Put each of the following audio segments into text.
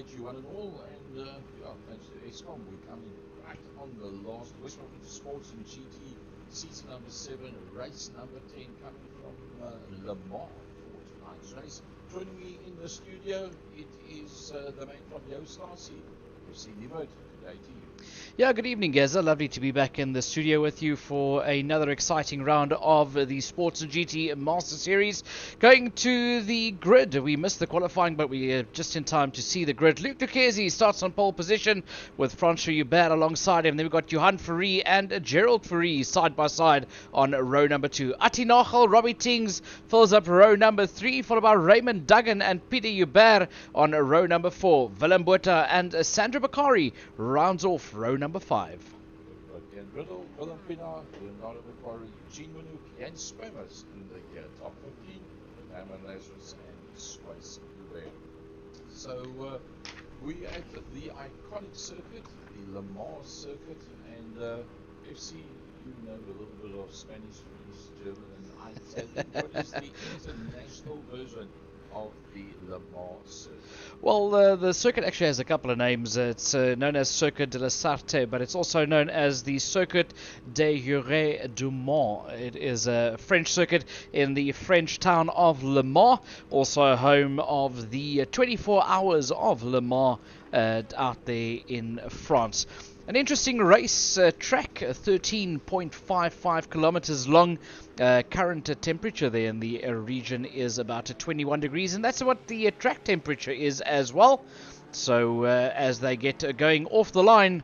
You one and all, and yeah, thanks to ESCOM, we're coming right on the last Western Sports and GT season number 7, race number 10, coming from Le Mans for tonight's race. Joining me in the studio, it is the man from Yo Stasi, FC Nimot. Good day to you. Yeah, good evening, Geza. Lovely to be back in the studio with you for another exciting round of the Sports and GT Master Series. Going to the grid. We missed the qualifying, but we are just in time to see the grid. Luc Duquesne starts on pole position with Francois Hubert alongside him. Then we've got Johan Fourie and Gerald Fourie side by side on row number 2. Atti Nachel, Robbie Tings fills up row number 3, followed by Raymond Duggan and Pieter Hubert on row number 4. Willem Botha and Sandra Bakari rounds off row number 5. Ken Riddle, Willem Pienaar, Leonardo Macquarie, Gene Manouk, and Spammers in the top 15, Herman Lazarus and Swayze Hubert. So we at the iconic circuit, the Le Mans circuit, and FC, you know a little bit of Spanish, French, German, and Italian. What is the international version of the Le Mans circuit? Well, the circuit actually has a couple of names. It's known as Circuit de la Sarthe, but it's also known as the Circuit des Jurés du Mans. It is a French circuit in the French town of Le Mans, also home of the 24 Hours of Le Mans out there in France. An interesting race track, 13.55 kilometers long. Current temperature there in the region is about 21 degrees, and that's what the track temperature is as well. So as they get going off the line,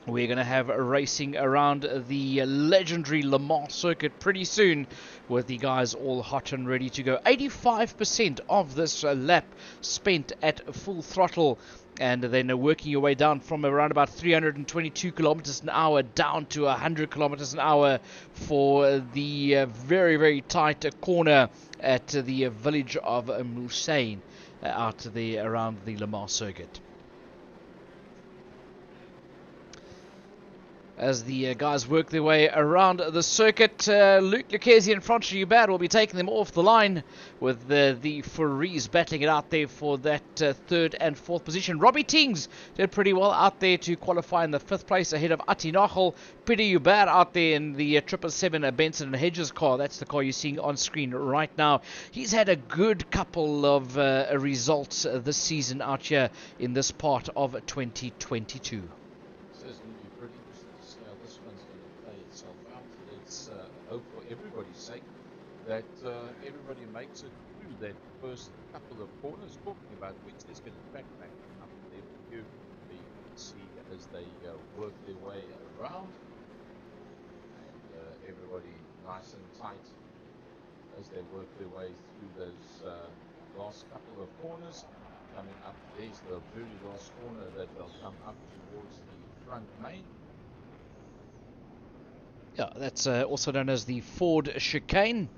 we're going to have racing around the legendary Le Mans circuit pretty soon, with the guys all hot and ready to go. 85% of this lap spent at full throttle, and then working your way down from around about 322 kilometers an hour down to 100 kilometers an hour for the very, very tight corner at the village of Moussain out there around the Le Mans circuit. As the guys work their way around the circuit, Luc Duquesne and Francois Hubert will be taking them off the line, with the Fouries battling it out there for that third and fourth position. Robbie Tings did pretty well out there to qualify in the 5th place ahead of Atti Nachel. Pieter Hubert out there in the 777 Benson and Hedges car. That's the car you're seeing on screen right now. He's had a good couple of results this season out here in this part of 2022. Hope for everybody's sake that everybody makes it through that first couple of corners. Talking about which, there's going to back up there for you. You can see as they work their way around, and everybody nice and tight as they work their way through those last couple of corners. Coming up, there's the very last corner that they'll come up towards the front main. Yeah, that's also known as the Ford chicane.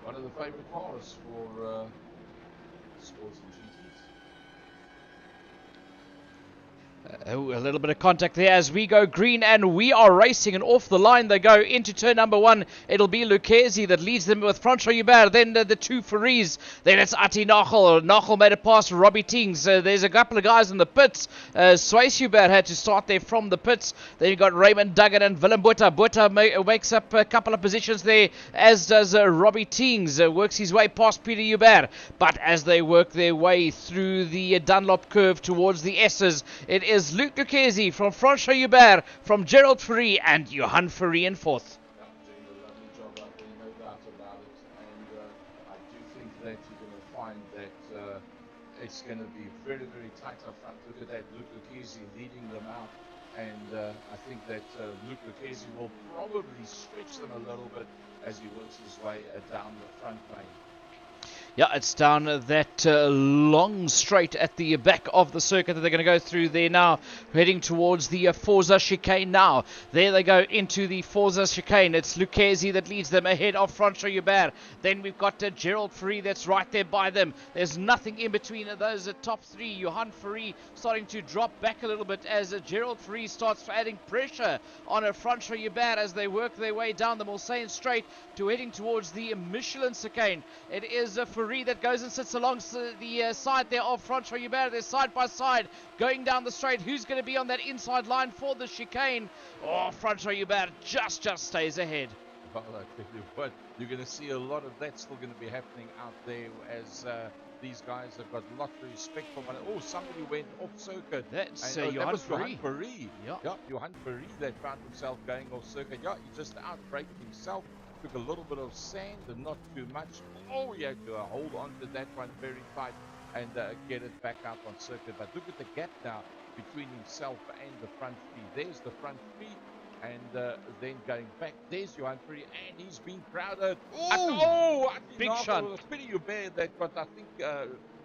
One of the favorite cars for sports and GTs. A little bit of contact there as we go green, and we are racing, and off the line they go into turn number 1. It'll be Duquesne that leads them with Francois Hubert, then the two Fouries, then it's Atti Nachel. Nachel made it past Robbie Tings. There's a couple of guys in the pits. Swayze Hubert had to start there from the pits. Then you got Raymond Duggan and Willem Botha. Botha makes up a couple of positions there, as does Robbie Tings. Works his way past Pieter Hubert, but as they work their way through the Dunlop curve towards the S's, it is Luc Duquesne from Francois Hubert, from Gerald Fourie and Johan Fourie in 4th. Doing a lovely job out there, no doubt about it. And I do think that you're going to find that it's going to be very, very tight up front. Look at that, Luc Duquesne leading them out. And I think that Luc Duquesne will probably stretch them a little bit as he works his way down the front lane. Yeah, it's down that long straight at the back of the circuit that they're going to go through there now, heading towards the Forza chicane now. There they go into the Forza chicane. It's Lucchesi that leads them ahead of Francois Hubert. Then we've got Gerald Free that's right there by them. There's nothing in between those top three. Johan Free starting to drop back a little bit as Gerald Free starts adding pressure on Francois Hubert as they work their way down the Mulsanne straight to heading towards the Michelin chicane. It is Free that goes and sits along the side there of Francois Hubert. They're side by side going down the straight. Who's going to be on that inside line for the chicane? Oh, Francois Hubert just stays ahead. Well, I tell you what, you're going to see a lot of that still going to be happening out there as these guys have got a lot of respect for one. Oh, somebody went off circuit. That's and, Johan Free. Yeah, Johan Free that found himself going off circuit. Yeah, he just outbraked himself. Took a little bit of sand and not too much. Oh, he had to hold on to that one very tight and get it back out on circuit. But look at the gap now between himself and the front three. There's the front three. And then going back, there's Johan Free, and he's been crowded. Big shot. It was Pity Hubert that got, I think,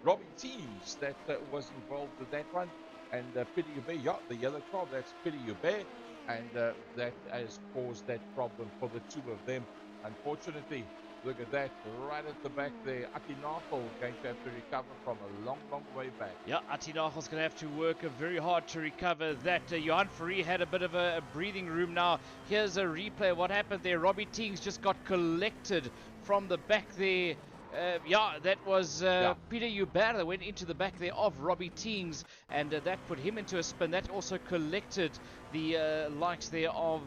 Robbie Teams that was involved with that one. And Pity Hubert, yeah, the yellow car, that's Pity Hubert. And that has caused that problem for the two of them. Unfortunately, look at that, right at the back there. Atinapel going to have to recover from a long, long way back. Yeah, Atinapel's going to have to work very hard to recover that. Johan Free had a bit of a breathing room now. Here's a replay of what happened there. Robbie Tings just got collected from the back there. That was Peter Hubert that went into the back there of Robbie Teens, and that put him into a spin. That also collected the likes there of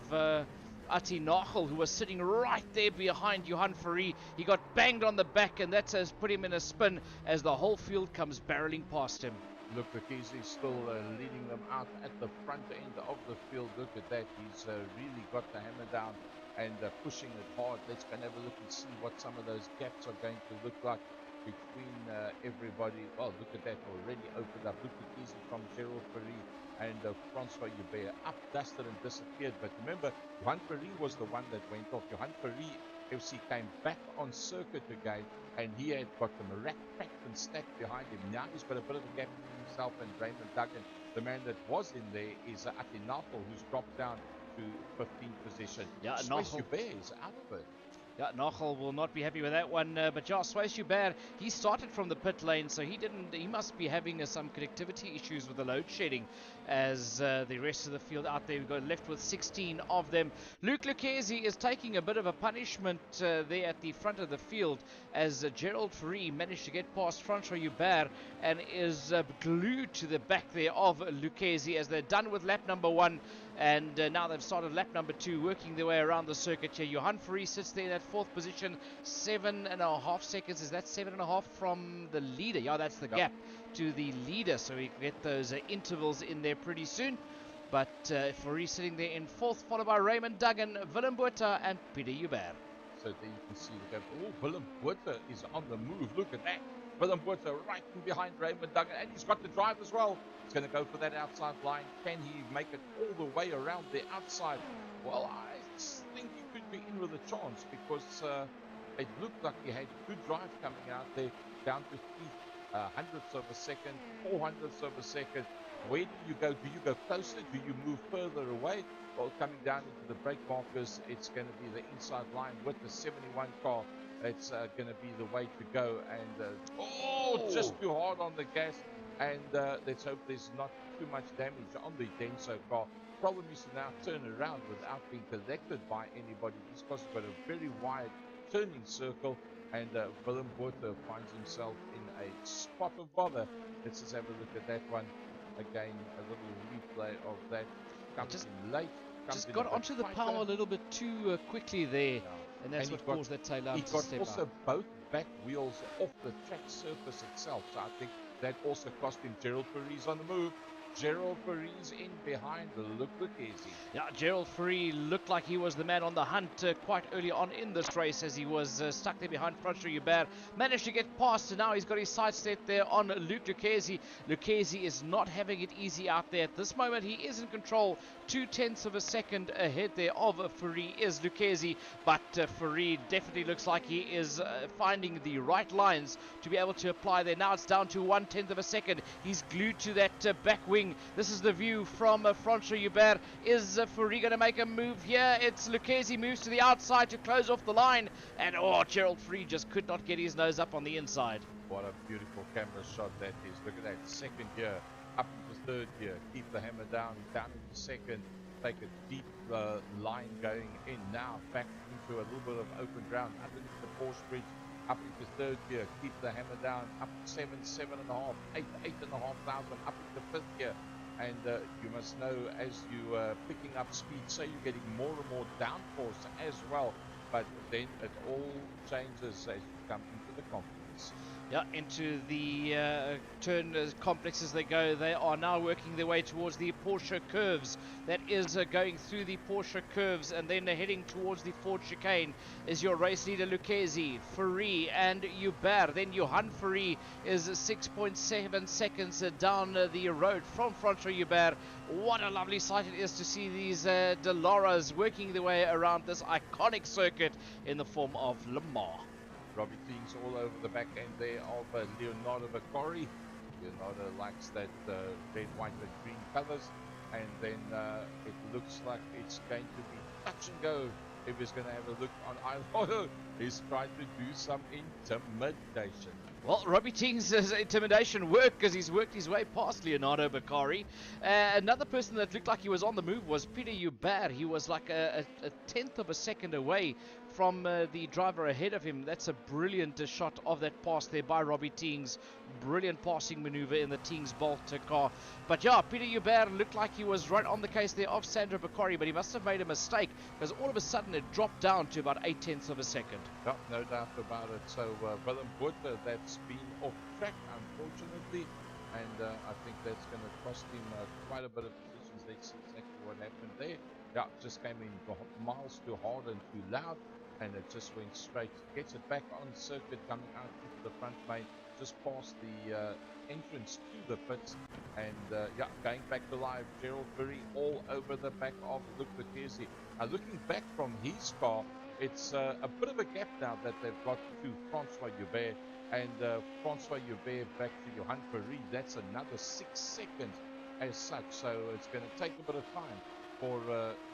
Ati Nachel, who was sitting right there behind Johan Free. He got banged on the back, and that has put him in a spin as the whole field comes barreling past him. Look, Lucchesi still leading them out at the front end of the field. Look at that. He's really got the hammer down and pushing it hard. Let's go and have a look and see what some of those gaps are going to look like between everybody. Well, look at that, already opened up. Look at Lucchesi from Gerald Free and Francois Hubert up, dusted and disappeared. But remember, Johan Free was the one that went off. Johan Free FC came back on circuit again, and he had got the rack packed and stacked behind him. Now he's got a bit of a gap between himself and Raymond Duggan. The man that was in there is Atinapel, who's dropped down to 15th position. Yeah, Hubert is out of it. Yeah, Nachel will not be happy with that one, but yeah, Swayze Hubert, he started from the pit lane, so he must be having some connectivity issues with the load shedding as the rest of the field out there. We've got left with 16 of them. Luke Lucchesi is taking a bit of a punishment there at the front of the field as Gerald Free managed to get past Francois Hubert and is glued to the back there of Lucchesi as they're done with lap number 1. And now they've started lap number 2, working their way around the circuit here. Johan Free sits there in that 4th position, 7.5 seconds. Is that 7.5 from the leader? Yeah, that's the gap to the leader. So we can get those intervals in there pretty soon. But Free sitting there in 4th, followed by Raymond Duggan, Willem Botha, and Peter Hubert. So there you can see the gap. Oh, Willem Botha is on the move. Look at that. Willem Botha right in behind Raymond Duggan, and he's got the drive as well. He's going to go for that outside line. Can he make it all the way around the outside? Well, I think he could be in with a chance because it looked like he had good drive coming out there, down to 3 hundredths of a second, 4 hundredths of a second. Where do you go? Do you go closer? Do you move further away? Well, coming down into the brake markers, it's going to be the inside line with the 71 car. It's going to be the way to go. And just too hard on the gas. And let's hope there's not too much damage on the Denso car. Problem is to now turn around without being collected by anybody. These cars have got a very wide turning circle. And Willem Botha finds himself in a spot of bother. Let's just have a look at that one. Again, a little replay of that. Comes in late. Just got onto the power a little bit too quickly there. Yeah. And that's what caused that tail out to step out. He got also both back wheels off the track surface itself. So I think that also cost him. Gerald Free's on the move. Gerald Paris in behind Luke Lucchesi. Yeah, Gerald Free looked like he was the man on the hunt quite early on in this race as he was stuck there behind Francois Hubert. Managed to get past, and now he's got his sights set there on Luke Lucchesi. Lucchesi is not having it easy out there. At this moment, he is in control. 2/10 of a second ahead there of Free is Lucchesi, but Free definitely looks like he is finding the right lines to be able to apply there. Now it's down to 1/10 of a second. He's glued to that back wing. This is the view from Francois Hubert. Is Fourie going to make a move here? It's Lucchesi moves to the outside to close off the line. And Gerald Free just could not get his nose up on the inside. What a beautiful camera shot that is. Look at that. Second gear, up into third gear. Keep the hammer down into second. Take a deep line going in. Now back into a little bit of open ground underneath the Porsche bridge. Up into third gear. Keep the hammer down. Up to 7,500, 8,500. Up into fifth gear. And you must know as you picking up speed, so you're getting more and more downforce as well. But then it all changes as you come into the confidence. Yeah, into the turn complex as they go. They are now working their way towards the Porsche curves. That is going through the Porsche curves and then heading towards the Ford chicane is your race leader Lucchesi, Fourie and Hubert. Then Johan Fourie is 6.7 seconds down the road from Francois Hubert. What a lovely sight it is to see these Dallaras working their way around this iconic circuit in the form of Le Mans. Robbie Teams all over the back end there of Leonardo Vicari. Leonardo likes that red, white and green colors. And then it looks like it's going to be touch and go. If he's going to have a look on Iloto, he's trying to do some intimidation. Well, Robbie Ting's intimidation worked because he's worked his way past Leonardo Vicari. Another person that looked like he was on the move was Peter Hubert. He was like a tenth of a second away from the driver ahead of him. That's a brilliant shot of that pass there by Robbie Tings. Brilliant passing maneuver in the Tings Bolt car. But yeah, Peter Hubert looked like he was right on the case there of Sandro Vicari, but he must have made a mistake because all of a sudden it dropped down to about 8/10 of a second. Yeah, no doubt about it. So Willem Botha, that's been off track unfortunately, and I think that's going to cost him quite a bit of positions. Let's see exactly what happened there. Yeah, just came in miles too hard and too loud, and it just went straight. Gets it back on circuit, coming out into the front main, just past the entrance to the pits, and yeah, going back to live. Gerald Fourie all over the back of Luke Lucchesi. Looking back from his car, it's a bit of a gap now that they've got to Francois Hubert, and Francois Hubert back to Johan Fourie. That's another 6 seconds as such, so it's going to take a bit of time for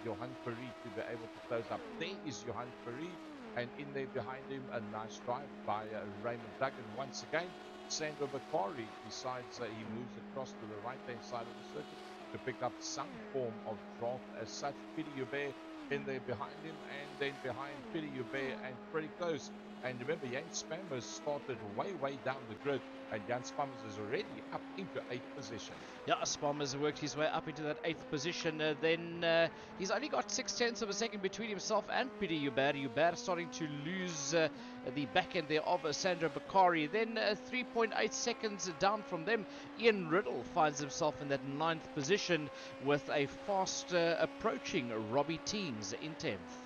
Johan Fourie to be able to close up. There is Johan Fourie, and in there behind him, a nice drive by Raymond Duggan once again. Sandro Vicari decides he moves across to the right-hand side of the circuit to pick up some form of draft as such. Peter Hubert in there behind him, and then behind Peter Hubert and pretty close. And remember, Jan Spammers started way down the grid, and Jan Spammers is already up into 8th position. Yeah, Spammers worked his way up into that 8th position. Then he's only got 6/10 of a second between himself and Peter Hubert. Hubert starting to lose the back end there of Sandro Vicari. Then 3.8 seconds down from them, Ian Riddle finds himself in that 9th position with a fast approaching Robbie Teams in 10th.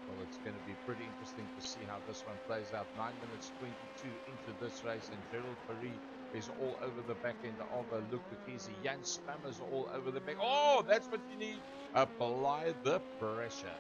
Well, it's going to be pretty interesting to see how this one plays out. 9 minutes 22 into this race, and Gerald Fourie is all over the back end of Luke Lucchesi. Jan Spammers all over the back. Oh, that's what you need. Apply the pressure.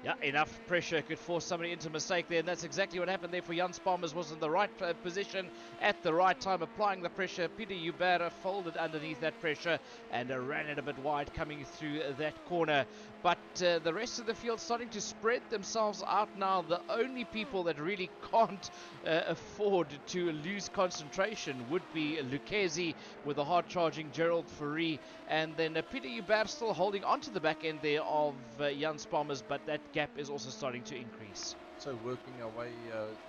Yeah, enough pressure could force somebody into a mistake there, and that's exactly what happened there for Jan Spammers. Was in the right position at the right time, applying the pressure. Peter Hubert folded underneath that pressure and ran it a bit wide coming through that corner. But the rest of the field starting to spread themselves out now. The only people that really can't afford to lose concentration would be Lucchesi with a hard-charging Gerald Fourie, and then Peter Hubert still holding onto the back end there of Jan Spammers, but that gap is also starting to increase. So working our way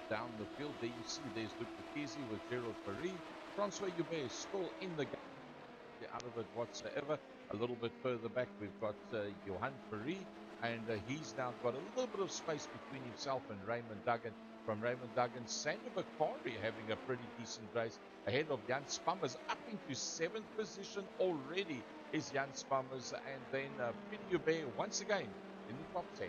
down the field, there you see there's Luke Lucchesi with Gerald Fourie. Francois Hubert still in the game, out of it whatsoever. A little bit further back we've got Johan Fourie, and he's now got a little bit of space between himself and Raymond Duggan. from Raymond Duggan. Sander Bakari having a pretty decent race ahead of Jan Spammers, up into 7th position already is Jan Spammers, and then Peter Hubert once again in the top 10.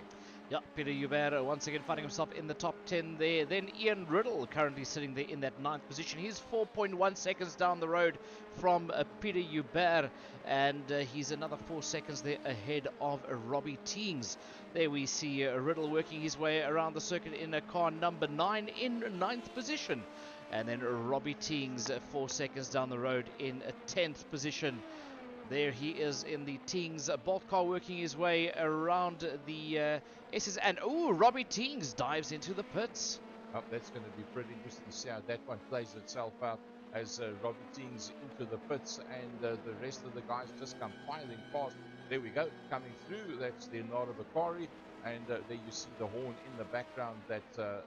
Yeah, Peter Hubert once again finding himself in the top 10 there. Then Ian Riddle currently sitting there in that 9th position. He's 4.1 seconds down the road from Peter Hubert, and he's another 4 seconds there ahead of Robbie Teings. There we see Riddle working his way around the circuit in a car number 9 in 9th position. And then Robbie Teings 4 seconds down the road in 10th position. There he is in the Teings Bolt car working his way around the SS. And Robbie Teings dives into the pits. Oh, that's going to be pretty interesting to see how that one plays itself out as Robbie Teings into the pits, and the rest of the guys just come filing past. There we go, coming through. That's Leonardo Bakari, and there you see the horn in the background that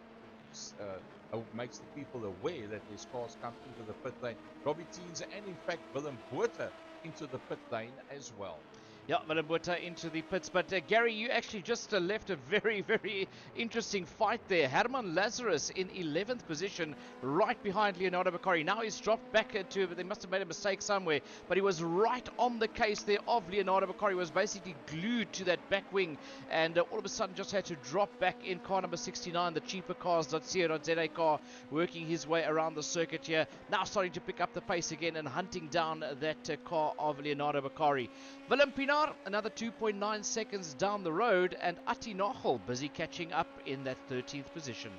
makes the people aware that there's cars come into the pit lane. Robbie Teings and in fact Willem Botha into the pit lane as well. Yeah, Willem Botha into the pits. But Gary, you actually just left a very, very interesting fight there. Herman Lazarus in 11th position, right behind Leonardo Bakari. Now he's dropped back to, they must have made a mistake somewhere, but he was right on the case there of Leonardo Bakari. Was basically glued to that back wing, and all of a sudden just had to drop back in car number 69, the cheaper cars.co.za car, working his way around the circuit here. Now starting to pick up the pace again and hunting down that car of Leonardo Bakari. Willem Pinar, another 2.9 seconds down the road, and Ati Nochel busy catching up in that 13th position.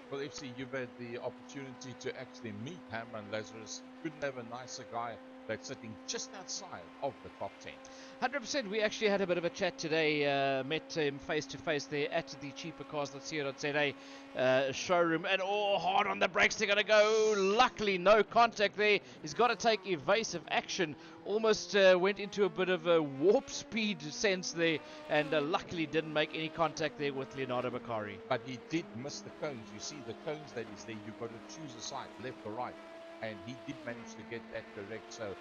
Well, FC, you've had the opportunity to actually meet Herman Lazarus. Couldn't have a nicer guy that's sitting just outside of the top 10. 100%. We actually had a bit of a chat today, met him face to face there at the cheapercars.co.za showroom, and hard on the brakes they're going to go. Luckily no contact there. He's got to take evasive action. Almost went into a bit of a warp speed sense there, and luckily didn't make any contact there with Leonardo Bakari. But he did miss the cones. You see the cones that is there, you've got to choose a side, left or right, and he did manage to get that correct. So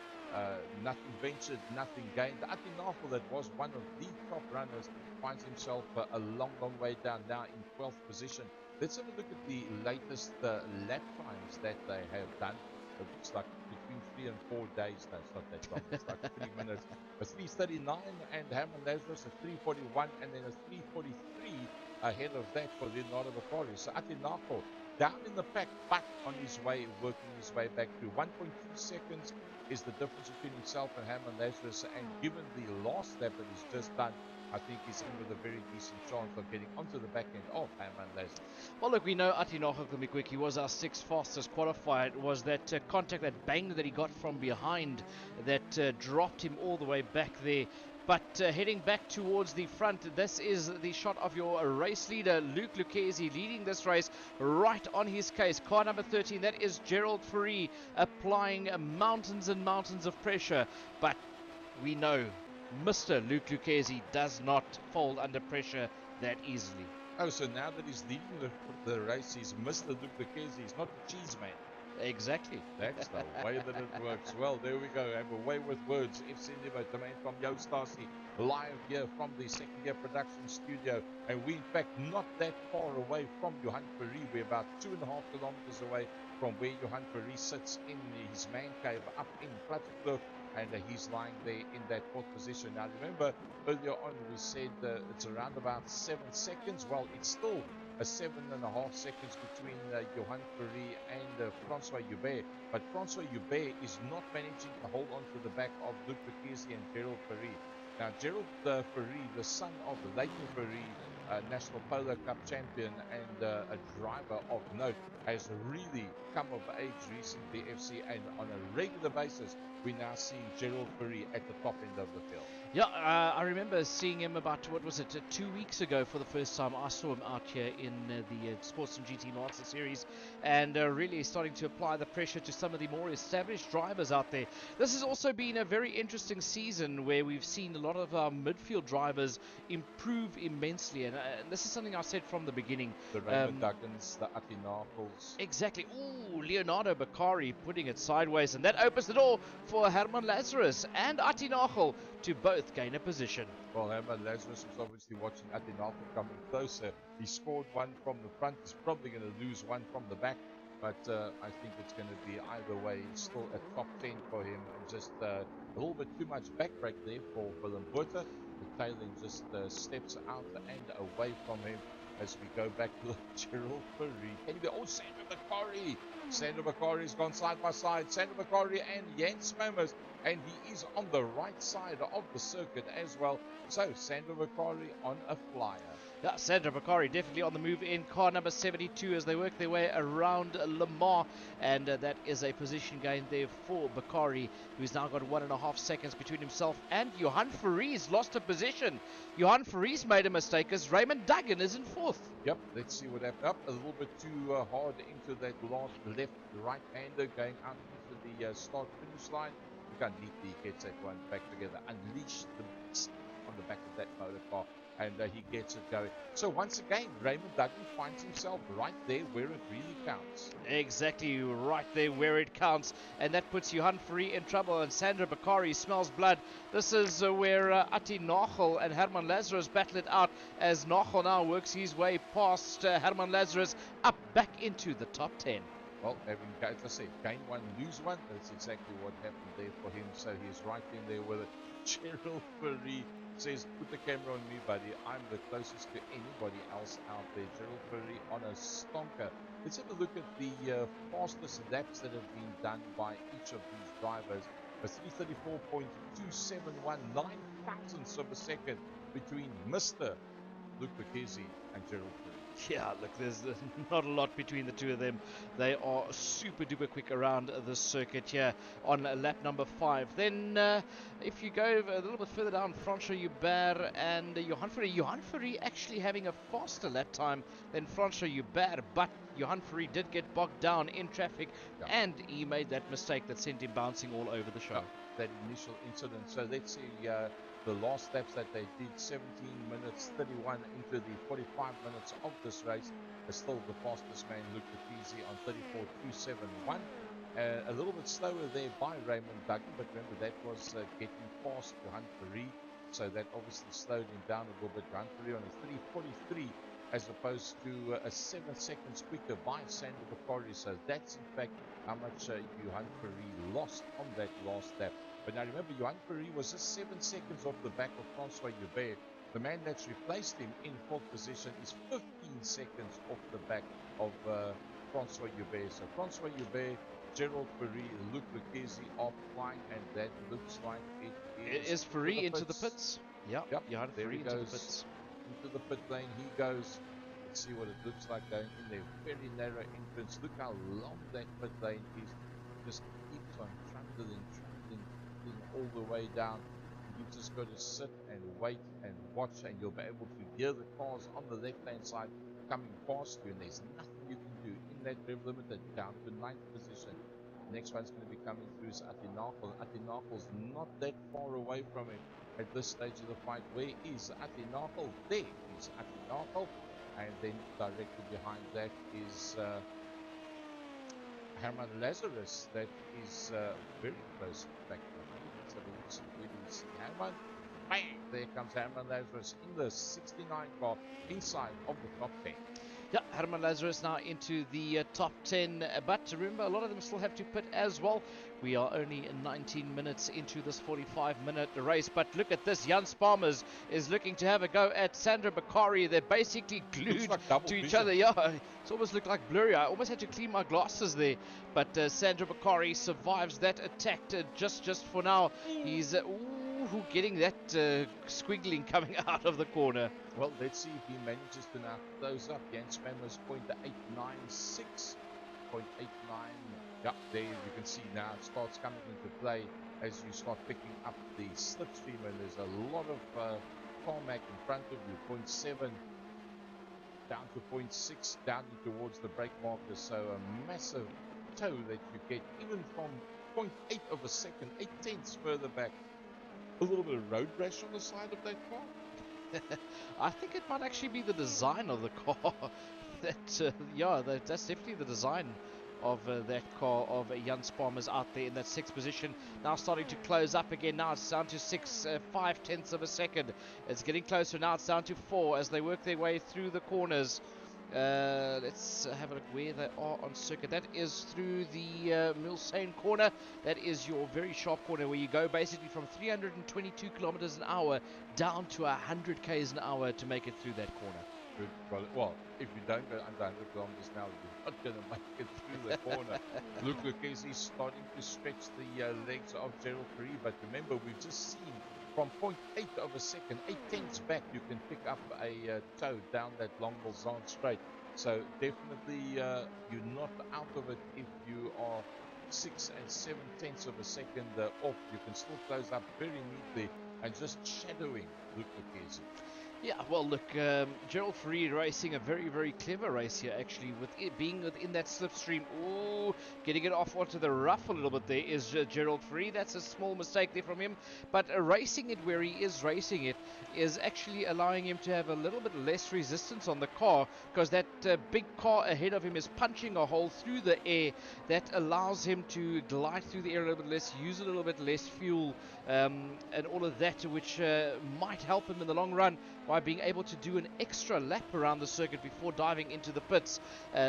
nothing ventured, nothing gained. Ati Nochel, that was one of the top runners, finds himself a long way down now in 12th position. Let's have a look at the latest lap times that they have done. It looks like between 3 and 4 days. No, it's not that long. It's like 3 minutes. A 3:39 and Herman Lazarus a 3:41, and then a 3:43 ahead of that for Leonardo Bakari. So Ati Nochel down in the pack, but on his way, working his way back to 1.2 seconds is the difference between himself and Herman Lazarus. And given the last lap that he's just done, I think he's in with a very decent chance of getting onto the back end of Herman Lazarus. Well, look, we know Ati Nochel can be quick. He was our 6th fastest qualifier. It was that contact, that bang that he got from behind that dropped him all the way back there. But heading back towards the front, this is the shot of your race leader, Luke Lucchesi, leading this race right on his case. Car number 13, that is Gerald Fourie, applying mountains and mountains of pressure. But we know Mr. Luke Lucchesi does not fold under pressure that easily. Oh, so now that he's leading the race, he's Mr. Luke Lucchesi. He's not the cheese man. Exactly. That's the way that it works. Well, there we go. Have a way with words. FC Nivo, domain from Yo Stasi, live here from the Second Year Production Studio. And we, in fact, not that far away from Johan Fourie. We're about 2.5 kilometers away from where Johan Fourie sits in his man cave up in Plattekloof. And he's lying there in that 4th position. Now, remember, earlier on we said it's around about 7 seconds. Well, it's still a 7.5 seconds between Johan Fourie and Francois Hubert. But Francois Hubert is not managing to hold on to the back of Luc Lucchesi and Gerald Fourie. Now, Gerald Fourie, the son of Leighton Fourie, National Polo Cup champion and a driver of note, has really come of age recently, FC, and on a regular basis, we now see Gerald Fourie at the top end of the field. Yeah, I remember seeing him about, 2 weeks ago for the first time. I saw him out here in the Sportsman GT Master Series, and really starting to apply the pressure to some of the more established drivers out there. This has also been a very interesting season where we've seen a lot of our midfield drivers improve immensely, and and this is something I said from the beginning. The Raymond Duggins, the Atinapels. Exactly. Ooh, Leonardo Bakari putting it sideways, and that opens the door for Herman Lazarus and Atinachel to both gain a position. Well, Herman Lazarus was obviously watching Atinapel coming closer. He scored one from the front. He's probably going to lose one from the back. But I think it's going to be either way. It's still a top 10 for him. And just a little bit too much backbreak there for Willem Botha. The tail end just steps out and away from him as we go back to Gerald Fourie. Anyway, oh, Sandra Bakari. Sandra Bakari's gone side by side. Sandra Bakari and Jens Spermers. And he is on the right side of the circuit as well. So, Sandra Bakari on a flyer. Yeah, Sandra Bakari definitely on the move in car number 72 as they work their way around Le Mans, and that is a position gain there for Bakari, who's now got 1.5 seconds between himself and Johan Fourie lost a position. Johan Fourie made a mistake as Raymond Duggan is in fourth. Yep, let's see what happened. Up a little bit too hard into that last left-right-hander going out into the start-finish line. Look how neatly he gets that one back together. Unleash the beast on the back of that motor car, and he gets it going. So once again, Raymond Duggan finds himself right there where it really counts. Exactly right there where it counts, and that puts Johan Fourie in trouble, and Sandra Bakari smells blood. This is where Ati Nachel and Herman Lazarus battle it out as Nachel now works his way past Herman Lazarus up back into the top 10. Well, having, as I said, gain one, lose one. That's exactly what happened there for him. So he's right in there with it. Gerald Fourie says, put the camera on me, buddy. I'm the closest to anybody else out there. Gerald Fourie on a stonker. Let's have a look at the fastest laps that have been done by each of these drivers. A 334.271, 9 thousandths of a second between Mr. Luke Lucchesi and Gerald Fourie. Yeah, look, there's not a lot between the two of them. They are super duper quick around the circuit here on lap number 5. Then, if you go a little bit further down, Francois Hubert and Johan Fourie. Johan Fourie actually having a faster lap time than Francois Hubert, but Johan Fourie did get bogged down in traffic, and he made that mistake that sent him bouncing all over the show. That initial incident. So let's see the last laps that they did, 17 minutes 31 into the 45 minutes of this race, is still the fastest man, Luke Lucchesi, on 34.271. A little bit slower there by Raymond Duggan, but remember that was getting past Johan Fourie, so that obviously slowed him down a little bit. Johan Fourie on a 3.43 as opposed to a 7 seconds quicker by Sandra Bakari. So that's in fact how much Johan Fourie lost on that last lap. But now remember, Johan Fourie was just 7 seconds off the back of Francois Hubert. The man that's replaced him in fourth position is 15 seconds off the back of Francois Hubert. So Francois Hubert, Gerald Fourie, Luke Lucchesi are flying, and that looks like it is Fourie into the pits. Yep, Johan Fourie into the pits. Into the pit lane he goes. Let's see what it looks like going in there. Very narrow entrance. Look how long that pit lane is. Just keeps on trundling all the way down. You just got to sit and wait and watch, and you'll be able to hear the cars on the left hand side coming past you, and there's nothing you can do in that rev limited down to 9th position. The next one's going to be coming through is Ati Nachel. Ati Nachel's not that far away from him at this stage of the fight. Where is Ati Nachel? There is Ati Nachel, and then directly behind that is Herman Lazarus. That is very close back to him. Let's have a look, see where we see Herman. Bang! There comes Herman Lazarus in the 69 car inside of the top 10. Yeah, Herman Lazarus now into the top 10, but remember, a lot of them still have to pit as well. We are only 19 minutes into this 45-minute race, but look at this. Jan Sparmers is looking to have a go at Sandra Bakari. They're basically glued like to each other. Yeah, it's almost looked like blurry. I almost had to clean my glasses there, but Sandra Bakari survives that attack just for now. He's getting that squiggling coming out of the corner. Well, let's see if he manages to now close up. Jens Spermers 0.896. 0.89. Yeah, there you can see now it starts coming into play as you start picking up the slipstream, and there's a lot of tarmac in front of you. 0.7 down to 0.6, down towards the brake markers. So a massive toe that you get, even from 0.8 of a second, 8 tenths further back. A little bit of road rash on the side of that car. I think it might actually be the design of the car. Yeah, that's definitely the design of that car of Jan Sparmers out there in that sixth position. Now starting to close up again. Now it's down to 5/10 of a second. It's getting closer. Now it's down to 4 as they work their way through the corners. Let's have a look where they are on circuit. That is through the Mulsanne corner. That is your very sharp corner where you go basically from 322 kilometers an hour down to 100 k's an hour to make it through that corner. Good. Well, if you don't go under 100 kilometers an hour, you're not going to make it through the corner. Luke Lucchesi starting to stretch the legs of Gerald Free, but remember, we've just seen from 0.8 of a second, 8/10 back, you can pick up a toe down that long Mulsanne straight. So definitely you're not out of it if you are 6 and 7/10 of a second off. You can still close up very neatly and just shadowing Luke Lucchesi. Yeah, well, look, Gerald Free racing a very, very clever race here, actually, with it being within that slipstream. Ooh, getting it off onto the rough a little bit there is Gerald Free. That's a small mistake there from him. But racing it where he is racing it is actually allowing him to have a little bit less resistance on the car, because that big car ahead of him is punching a hole through the air that allows him to glide through the air a little bit less, use a little bit less fuel, and all of that, which might help him in the long run by being able to do an extra lap around the circuit before diving into the pits.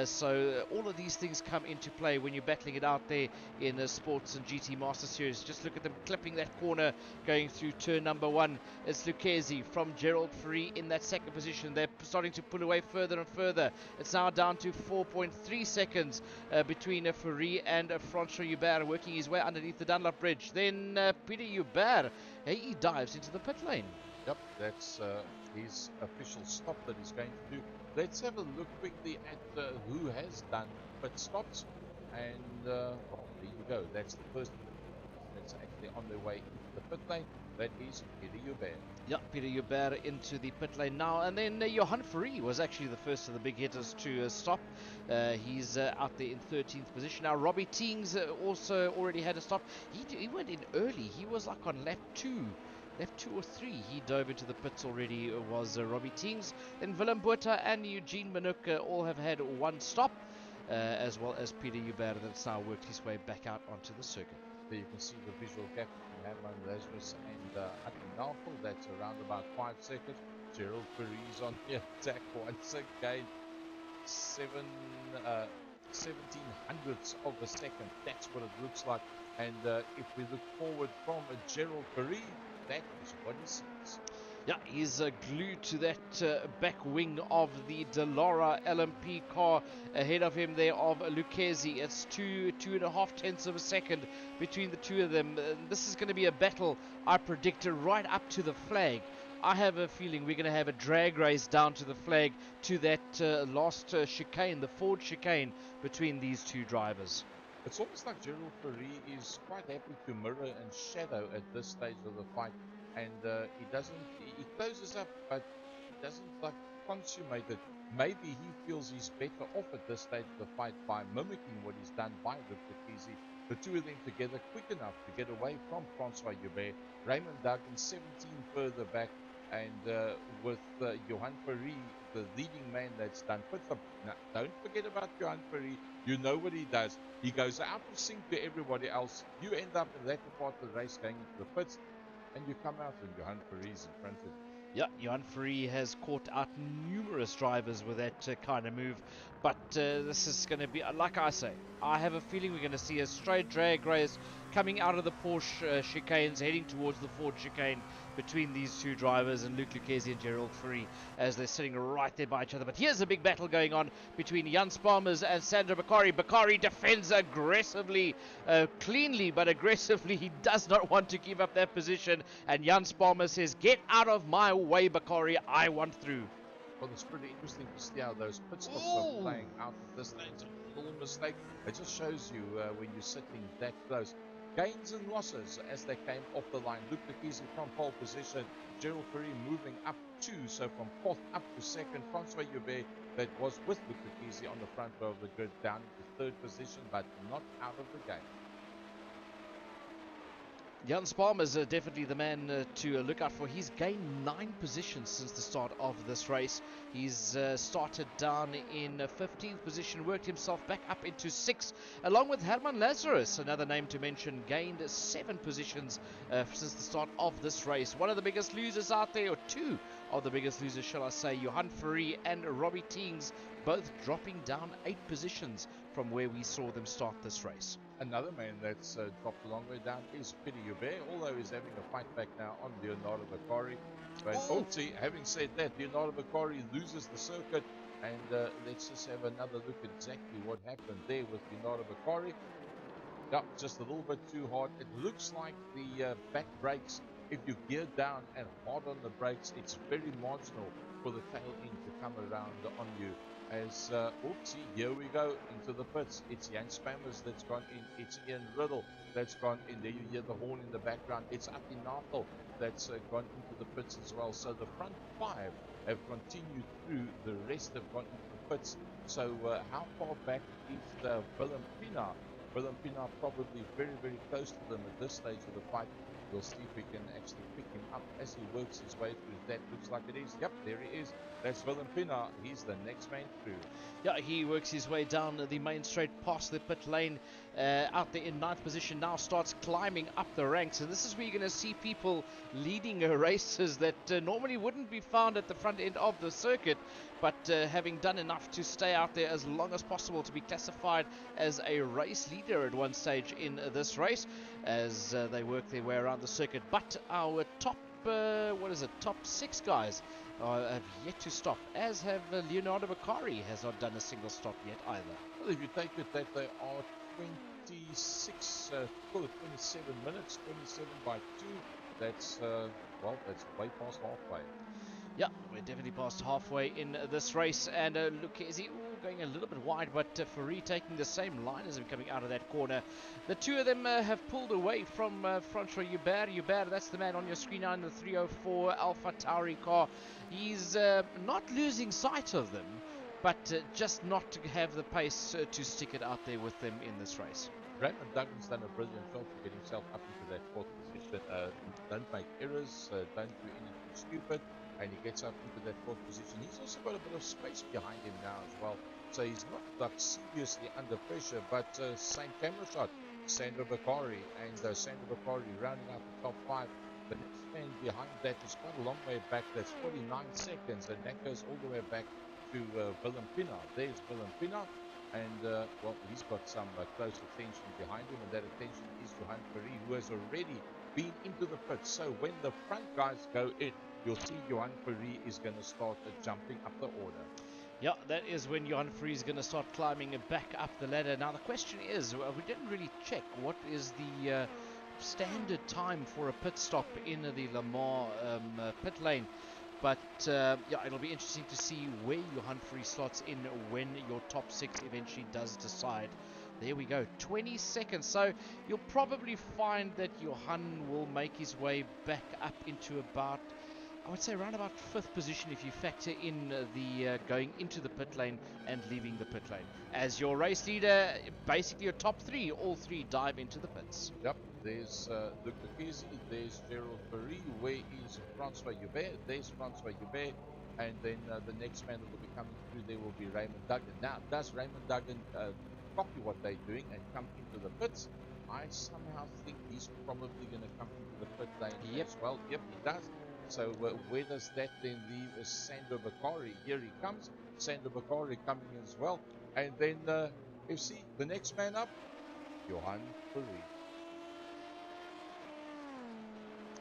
So all of these things come into play when you're battling it out there in the Sports and GT Master Series. Just look at them clipping that corner going through turn number 1. It's Lucchesi from Gerald Free in that second position. They're starting to pull away further and further. It's now down to 4.3 seconds between Free and Francois Hubert working his way underneath the Dunlop Bridge. Then Peter Hubert, he dives into the pit lane. Yep, that's his official stop that he's going to do. Let's have a look quickly at who has done pit stops. And, well, there you go. That's the first that's actually on their way into the pit lane. That is Peter Hubert. Yeah, Peter Hubert into the pit lane now. And then Johan Free was actually the first of the big hitters to stop. He's out there in 13th position. Now, Robbie Teings also already had a stop. He went in early. He was like on lap 2. Left 2 or 3, he dove into the pits already, was Robbie Teings. Then Willem Botha and Eugene Minuk all have had one stop, as well as Peter Hubert that's now worked his way back out onto the circuit. There you can see the visual gap between Herman Lazarus and Adi Nafel. That's around about 5 seconds. Gerald Perez on the attack once again. 17 hundredths of a second. That's what it looks like. And if we look forward from Gerald Perez, that is what he sees. Yeah, he's glued to that back wing of the Dallara LMP car. Ahead of him there of Lucchesi. It's 2.5 of a second between the two of them. This is going to be a battle, I predict, right up to the flag. I have a feeling we're going to have a drag race down to the flag to that last chicane, the Ford chicane, between these two drivers. It's almost like Gerald Perez is quite happy to mirror and shadow at this stage of the fight, and he closes up, but he doesn't like consummate it. Maybe he feels he's better off at this stage of the fight by mimicking what he's done by Luke Lucchesi. The two of them together quick enough to get away from Francois Hubert. Raymond Duggan 17 further back, and with Johan Perez, the leading man that's done pit stop. Now, don't forget about Johan Perez. You know what he does. He goes out of sync to everybody else. You end up in the latter part of the race going into the pits, and you come out and Johan Perez in front of you. Yeah, Johan Free has caught out numerous drivers with that kind of move. But this is going to be, like I say, I have a feeling we're going to see a straight drag race coming out of the Porsche chicanes, heading towards the Ford chicane between these two drivers and Luke Lucchesi and Gerald Free as they're sitting right there by each other. But here's a big battle going on between Jan Sparmers and Sandro Bakari. Bakari defends aggressively, cleanly but aggressively. He does not want to give up that position. And Jan Sparmers says, "Get out of my way, Bakari. I want through." Well, it's pretty interesting to see how those pit stops are playing out at this stage. A little mistake. It just shows you when you're sitting that close. Gains and losses as they came off the line. Luke Lucchesi from pole position. Gerald Perez moving up 2, so from 4th up to 2nd. Francois Hubert, that was with Luke Lucchesi on the front row of the grid, down into 3rd position, but not out of the game. Jans Palm is definitely the man to look out for. He's gained 9 positions since the start of this race. He's started down in 15th position, worked himself back up into 6th, along with Herman Lazarus, another name to mention, gained 7 positions since the start of this race. One of the biggest losers out there, or two of the biggest losers, shall I say, Johan Fourie and Robbie Teings, both dropping down 8 positions from where we saw them start this race. Another man that's dropped a long way down is Pieter Joubert, although he's having a fight back now on Leonardo Bakari. But see, having said that, Leonardo Bakari loses the circuit, and let's just have another look at exactly what happened there with Leonardo Bakari. Yep, just a little bit too hard. It looks like the back brakes, if you gear down and hard on the brakes, it's very marginal for the tail end to come around on you. As, oopsie, here we go, into the pits. It's Jan Spammers that's gone in. It's Ian Riddle that's gone in. There you hear the horn in the background. It's Ati Natal that's gone into the pits as well. So the front 5 have continued through. The rest have gone into the pits. So how far back is Willem Pienaar? Willem Pienaar probably very, very close to them at this stage of the fight. We'll see if we can actually pick him up as he works his way through. That looks like it is. Yep, there he is. That's Willem Pienaar. He's the next man through. Yeah, he works his way down the main straight past the pit lane, out there in 9th position, now starts climbing up the ranks. And this is where you're going to see people leading races that normally wouldn't be found at the front end of the circuit, but having done enough to stay out there as long as possible to be classified as a race leader at one stage in this race as they work their way around the circuit. But our top top 6 guys have yet to stop, as have Leonardo Bakari has not done a single stop yet either. Well, if you take it that they are 26, call it 27 minutes, 27 by 2, that's, well, that's way past halfway. Yeah, we're definitely past halfway in this race, and Lucchesi going a little bit wide, but Fourie taking the same line as him coming out of that corner. The two of them have pulled away from Francois Joubert. Joubert, that's the man on your screen now in the 304 Alpha Tauri car. He's not losing sight of them, but just not to have the pace to stick it out there with them in this race. Raymond Duggan's done a brilliant job to get himself up into that 4th position. Don't make errors, don't do anything stupid, and he gets up into that 4th position. He's also got a bit of space behind him now as well, so he's not like seriously under pressure. But same camera shot, Sandro Bakari, and Sandro Bakari rounding out the top 5. The next man behind that is quite a long way back. That's 49 seconds, and that goes all the way back to Willem Pienaar. There's Willem Pienaar. And, well, he's got some close attention behind him, and that attention is Johan Fourie, who has already been into the pit. So when the front guys go in, you'll see Johan Fourie is going to start jumping up the order. Yeah, that is when Johan Fourie is going to start climbing back up the ladder. Now, the question is, we didn't really check what is the standard time for a pit stop in the Le Mans pit lane. But yeah, it'll be interesting to see where Johan Fourie slots in when your top 6 eventually does decide. There we go, 20 seconds. So you'll probably find that Johan will make his way back up into about, I would say, around about 5th position if you factor in the going into the pit lane and leaving the pit lane. As your race leader, basically your top 3, all 3 dive into the pits. Yep, there's Luc Lucchesi, there's Gerald Fourie. Where is Francois Joubert? There's Francois Joubert. And then the next man that will be coming through there will be Raymond Duggan. Now, does Raymond Duggan copy what they're doing and come into the pits? I somehow think he's probably going to come into the pit lane as well. Yep, he does. So where does that then leave Sandro Bakari? Here he comes. Sandro Bakari coming as well. And then FC, the next man up, Johan Fourie.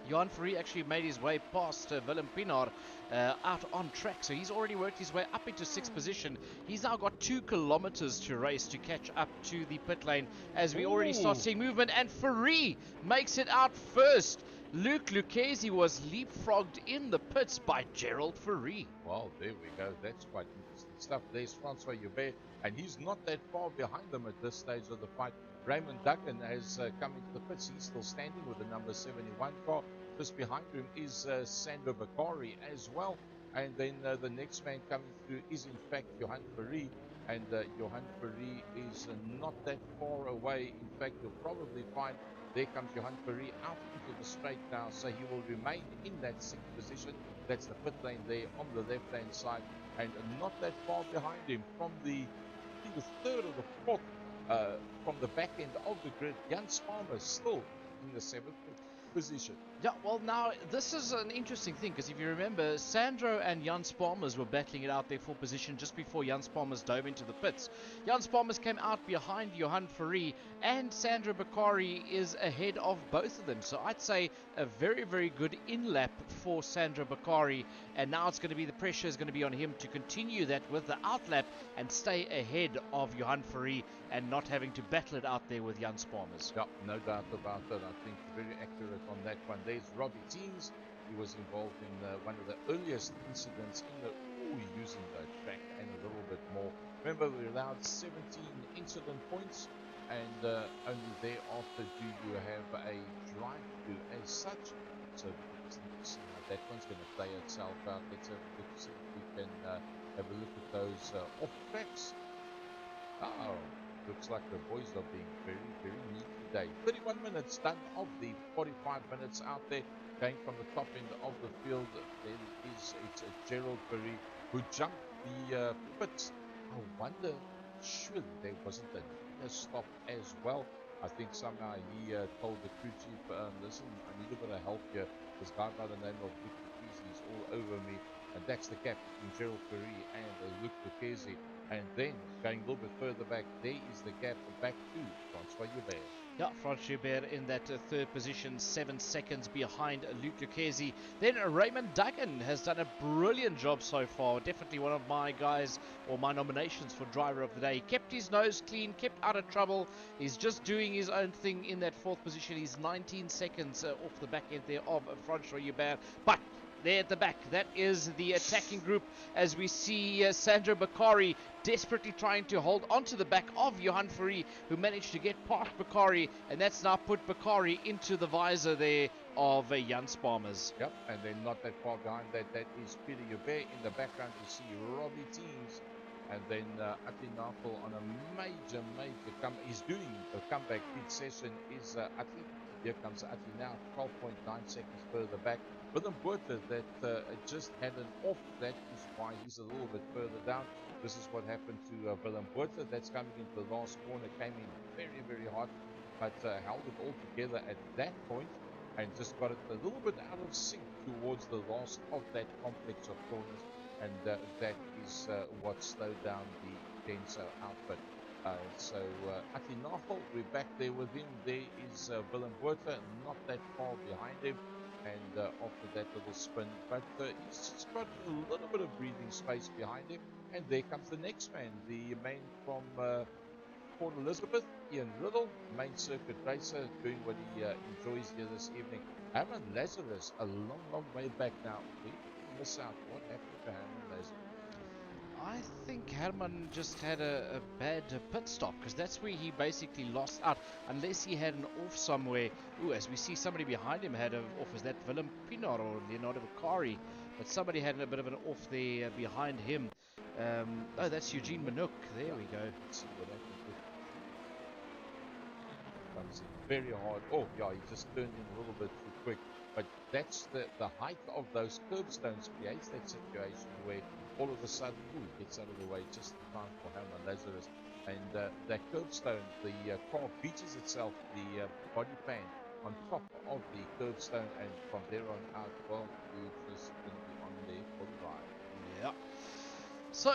Johan Fourie actually made his way past Willem Pienaar out on track, so he's already worked his way up into 6th position. He's now got 2 kilometers to race to catch up to the pit lane as we already start seeing movement, and Fourie makes it out first. Luc Lucchesi was leapfrogged in the pits by Gerald Fourie. Well, there we go. That's quite interesting stuff. There's Francois Joubert, and he's not that far behind them at this stage of the fight. Raymond Duggan has come into the pits. He's still standing with the number 71 car. Just behind him is Sandro Bakari as well. And then the next man coming through is, in fact, Johan Fourie. And Johan Fourie is not that far away. In fact, you'll probably find There comes Johan Ferry out into the straight now, so he will remain in that 6th position. That's the pit lane there on the left-hand side, and not that far behind him from the, I think the 3rd or the 4th, from the back end of the grid. Jan Sparmer still in the 7th position. Yeah, well, now this is an interesting thing because if you remember, Sandro and Jan Sparmers were battling it out there for position just before Jan Sparmers dove into the pits. Jan Sparmers came out behind Johan Ferry, and Sandro Bakari is ahead of both of them. So I'd say a very, very good in-lap for Sandro Bakari, and now it's going to be the pressure is going to be on him to continue that with the outlap and stay ahead of Johan Ferry and not having to battle it out there with Jan Sparmers. Yeah, no doubt about that. I think very accurate on that one. There's Robbie Teams. He was involved in one of the earliest incidents in the using the track and a little bit more. Remember, we're allowed 17 incident points, and only thereafter do you have a drive-through as such. So let's see how that one's going to play itself out. Let's have a look, see if we can have a look at those off tracks. Oh, looks like the boys are being very, very neat today. 31 minutes done of the 45 minutes out there. Going from the top end of the field, it's Gerald Berry who jumped the pits. I wonder, surely there wasn't a stop as well. I think somehow he told the crew chief, listen, I need a bit of help here. This guy by the name of Luke Lucchese is all over me. And that's the gap between Gerald Ferry and Luke Lucchese. And then, going a little bit further back, there is the gap back to Francois Joubert. Yeah, Francois Joubert in that 3rd position, 7 seconds behind Luke Lucchese. Then Raymond Duggan has done a brilliant job so far. Definitely one of my guys, or my nominations for driver of the day. Kept his nose clean, kept out of trouble. He's just doing his own thing in that 4th position. He's 19 seconds off the back end there of Francois Joubert. But there at the back, that is the attacking group as we see Sandro Bakari desperately trying to hold onto the back of Johan Ferry, who managed to get past Bakari, and that's now put Bakari into the visor there of Jan Sparmers. Yep, and then not that far behind that is Peter Joubert. In the background you see Robbie Teams, and then Atli Nafel on a major comeback. He's doing a comeback. Big session is Atli. Here comes Atli now, 12.9 seconds further back. Willem Botha that just had an off. That is why he's a little bit further down. This is what happened to Willem Botha. That's coming into the last corner. Came in very, very hot, but held it all together at that point and just got it a little bit out of sync towards the last of that complex of corners. And that is what slowed down the Denso outfit. So Atli Nafel, we're back there with him. There is Willem Botha, not that far behind him. And after that little spin, but he's just got a little bit of breathing space behind him. And there comes the next man, the man from Port Elizabeth, Ian Riddle, main circuit racer, doing what he enjoys here this evening. Herman Lazarus, a long way back now. We miss out. What happened to Herman Lazarus? I think Herman just had a bad pit stop, because that's where he basically lost out, unless he had an off somewhere. Ooh, as we see somebody behind him had an off. Is that Willem Pinar or Leonardo Bakari? But somebody had a bit of an off there behind him. Oh, that's Eugene Manouk. There we go. Let's see what happened. Comes in very hard. Oh, yeah, he just turned in a little bit too quick. But that's the height of those curbstones creates that situation where all of a sudden, he gets out of the way just in time for Herman Lazarus. And that curbstone, the car beaches itself, the body pan on top of the curbstone, and from there on out, well, you're just going to be on there for the ride. Yeah. So,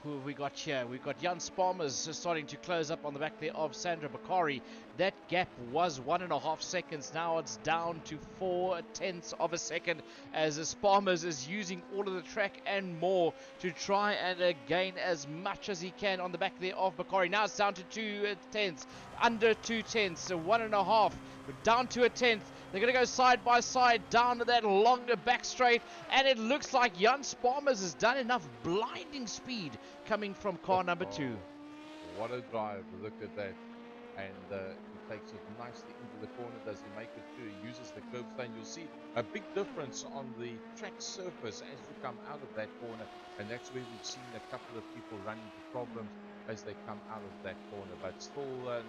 who have we got here? We've got Jan Sparmers starting to close up on the back there of Sandro Bakari. That gap was 1.5 seconds. Now it's down to 0.4 of a second as Sparmers is using all of the track and more to try and gain as much as he can on the back there of Bakari. Now it's down to 0.2, under 0.2, so 1.5. We're down to 0.1. They're going to go side by side down to that longer back straight, and it looks like Jan Sparmers has done enough blinding speed coming from car number 2. What a drive, look at that. And he takes it nicely into the corner. Does he make it through? He uses the curbstone. You'll see a big difference on the track surface as you come out of that corner, and that's where we've seen a couple of people run into problems. as they come out of that corner, but still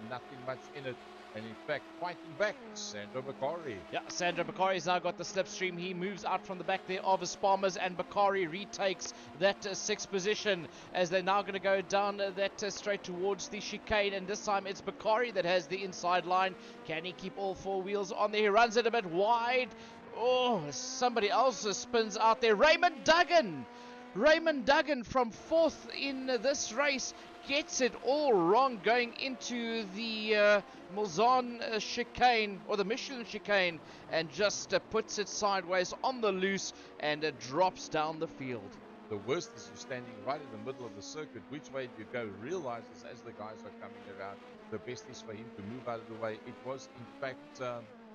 nothing much in it. And in fact, fighting back, Sandro Bakari. Yeah, Sandro Bakari's now got the slipstream. He moves out from the back there of Sparmers, and Bakari retakes that sixth position as they're now going to go down that straight towards the chicane. And this time it's Bakari that has the inside line. Can he keep all four wheels on there? He runs it a bit wide. Oh, somebody else spins out there. Raymond Duggan! Raymond Duggan from fourth in this race gets it all wrong going into the Mulzan chicane, or the Michelin chicane, and just puts it sideways on the loose and drops down the field. The worst is you're standing right in the middle of the circuit. Which way do you go? Realizes as the guys are coming around, the best is for him to move out of the way. It was, in fact,